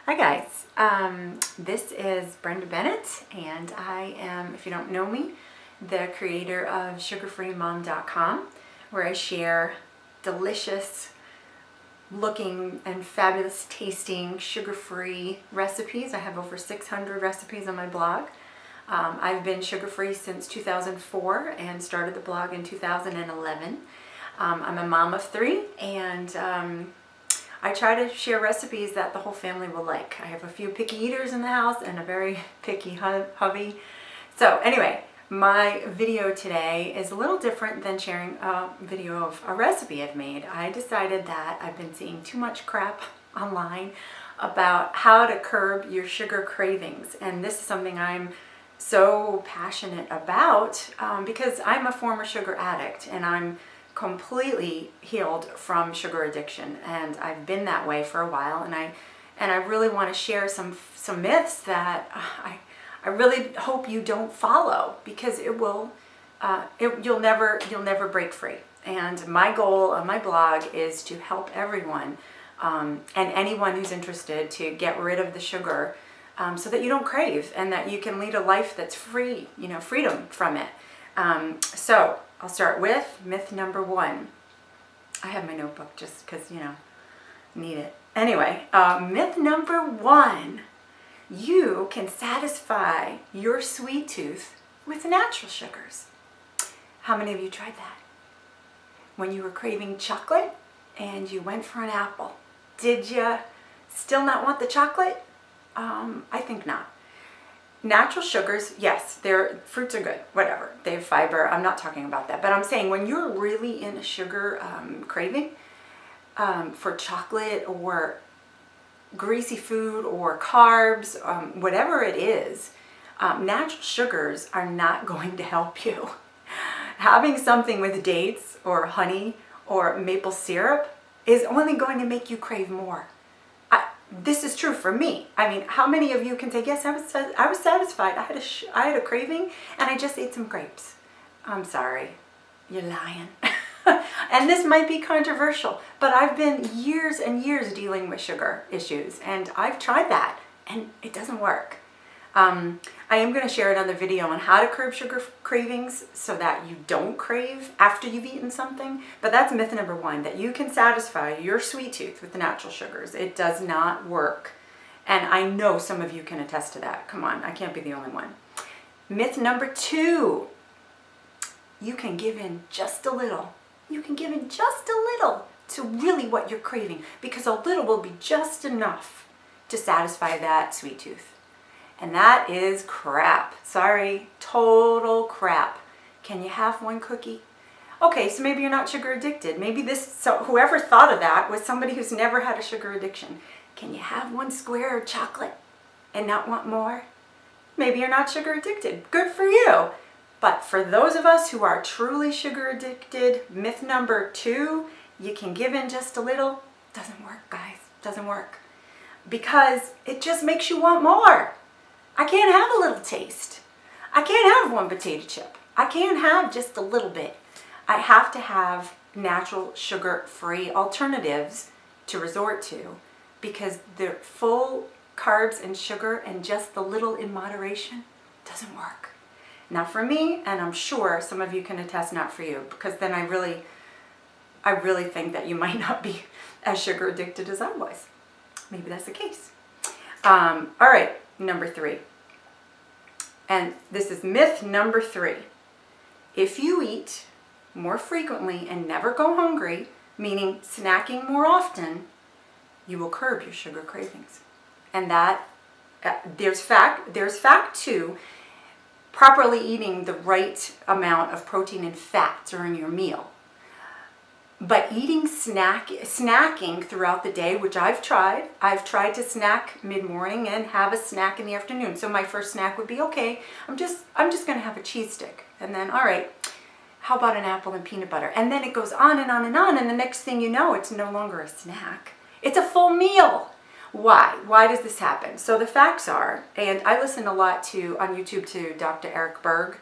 Hi guys, this is Brenda Bennett, and I am, if you don't know me, the creator of sugarfreemom.com, where I share delicious looking and fabulous tasting sugar-free recipes. I have over 600 recipes on my blog. I've been sugar-free since 2004 and started the blog in 2011. I'm a mom of 3, and I try to share recipes that the whole family will like. I have a few picky eaters in the house and a very picky hubby. So anyway, my video today is a little different than sharing a video of a recipe I've made. I decided that I've been seeing too much crap online about how to curb your sugar cravings. And this is something I'm so passionate about because I'm a former sugar addict and I'm completely healed from sugar addiction, and I've been that way for a while, and I really want to share some myths that I really hope you don't follow, because it will you'll never break free. And my goal on my blog is to help everyone and anyone who's interested to get rid of the sugar so that you don't crave and that you can lead a life that's free, freedom from it. So I'll start with myth number 1. I have my notebook just because, need it. Anyway, myth number 1. You can satisfy your sweet tooth with natural sugars. How many of you tried that? When you were craving chocolate and you went for an apple, did you still not want the chocolate? I think not. Natural sugars, yes, fruits are good, whatever. They have fiber. I'm not talking about that. But I'm saying when you're really in a sugar craving for chocolate or greasy food or carbs, whatever it is, natural sugars are not going to help you. Having something with dates or honey or maple syrup is only going to make you crave more. This is true for me. I mean, how many of you can say, yes, I was satisfied. I had a craving and I just ate some grapes. I'm sorry, you're lying. And this might be controversial, but I've been years and years dealing with sugar issues, and I've tried that and it doesn't work. I am going to share another video on how to curb sugar cravings so that you don't crave after you've eaten something. But that's myth number 1, that you can satisfy your sweet tooth with the natural sugars. It does not work. And I know some of you can attest to that. Come on, I can't be the only one. Myth number 2, you can give in just a little. You can give in just a little to really what you're craving, because a little will be just enough to satisfy that sweet tooth. And that is crap. Sorry, total crap. Can you have one cookie? Okay, so maybe you're not sugar addicted. Maybe whoever thought of that was somebody who's never had a sugar addiction. Can you have one square of chocolate and not want more? Maybe you're not sugar addicted. Good for you. But for those of us who are truly sugar addicted, myth number 2, you can give in just a little. Doesn't work, guys. Doesn't work. Because it just makes you want more. I can't have a little taste. I can't have one potato chip. I can't have just a little bit. I have to have natural sugar-free alternatives to resort to, because the full carbs and sugar and just the little in moderation doesn't work. Not for me, and I'm sure some of you can attest not for you, because then I really think that you might not be as sugar addicted as I was. Maybe that's the case. All right. Number 3, and this is myth number 3. If you eat more frequently and never go hungry, meaning snacking more often, you will curb your sugar cravings. And that there's fact to properly eating the right amount of protein and fat during your meal. But eating snacking throughout the day, which I've tried to snack mid-morning and have a snack in the afternoon. So my first snack would be, okay, I'm just going to have a cheese stick. And then, all right, how about an apple and peanut butter? And then it goes on and on and on. And the next thing you know, it's no longer a snack. It's a full meal. Why? Why does this happen? So the facts are, and I listen a lot on YouTube to Dr. Eric Berg.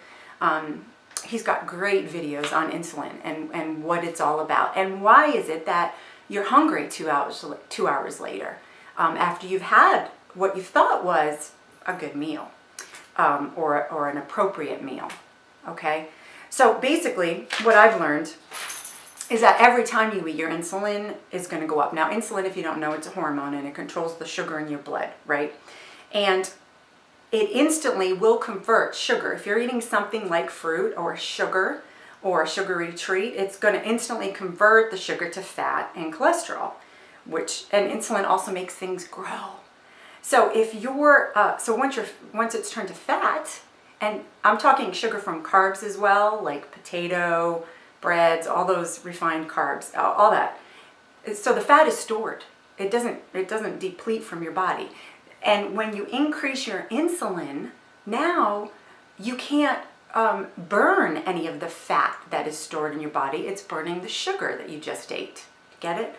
He's got great videos on insulin and what it's all about. And why is it that you're hungry 2 hours later? after you've had what you thought was a good meal, or an appropriate meal. Okay, so basically what I've learned is that every time you eat, your insulin is going to go up. Now, insulin, if you don't know, it's a hormone and it controls the sugar in your blood, right? And it instantly will convert sugar. If you're eating something like fruit or sugar or a sugary treat, it's going to instantly convert the sugar to fat and cholesterol, and insulin also makes things grow. So if once it's turned to fat, and I'm talking sugar from carbs as well, like potato, breads, all those refined carbs, all that. So the fat is stored. It doesn't deplete from your body. And when you increase your insulin, now you can't burn any of the fat that is stored in your body. It's burning the sugar that you just ate. Get it?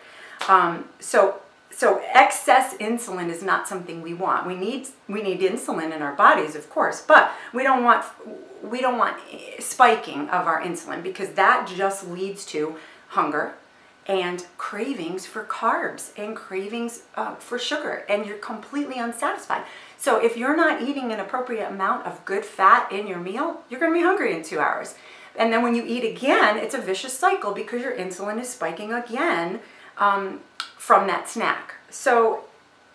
So excess insulin is not something we want. We need insulin in our bodies, of course, but we don't want spiking of our insulin, because that just leads to hunger and cravings for carbs and cravings for sugar, and you're completely unsatisfied. So if you're not eating an appropriate amount of good fat in your meal, you're going to be hungry in 2 hours. And then when you eat again, it's a vicious cycle because your insulin is spiking again from that snack. So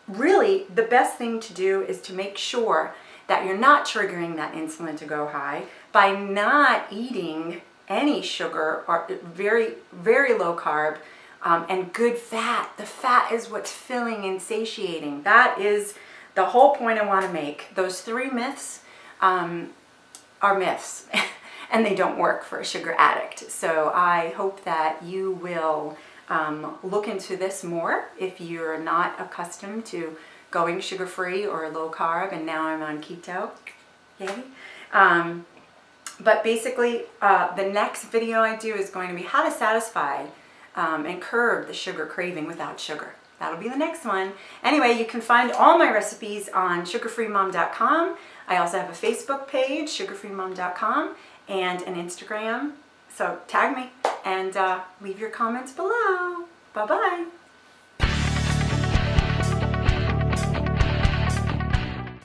really, the best thing to do is to make sure that you're not triggering that insulin to go high by not eating any sugar or very, very low carb and good fat. The fat is what's filling and satiating. That is the whole point I want to make. Those 3 myths are myths and they don't work for a sugar addict. So I hope that you will look into this more if you're not accustomed to going sugar-free or low carb, and now I'm on keto. Yay. But basically, the next video I do is going to be how to satisfy and curb the sugar craving without sugar. That'll be the next one. Anyway, you can find all my recipes on sugarfreemom.com. I also have a Facebook page, sugarfreemom.com, and an Instagram. So tag me and leave your comments below. Bye-bye.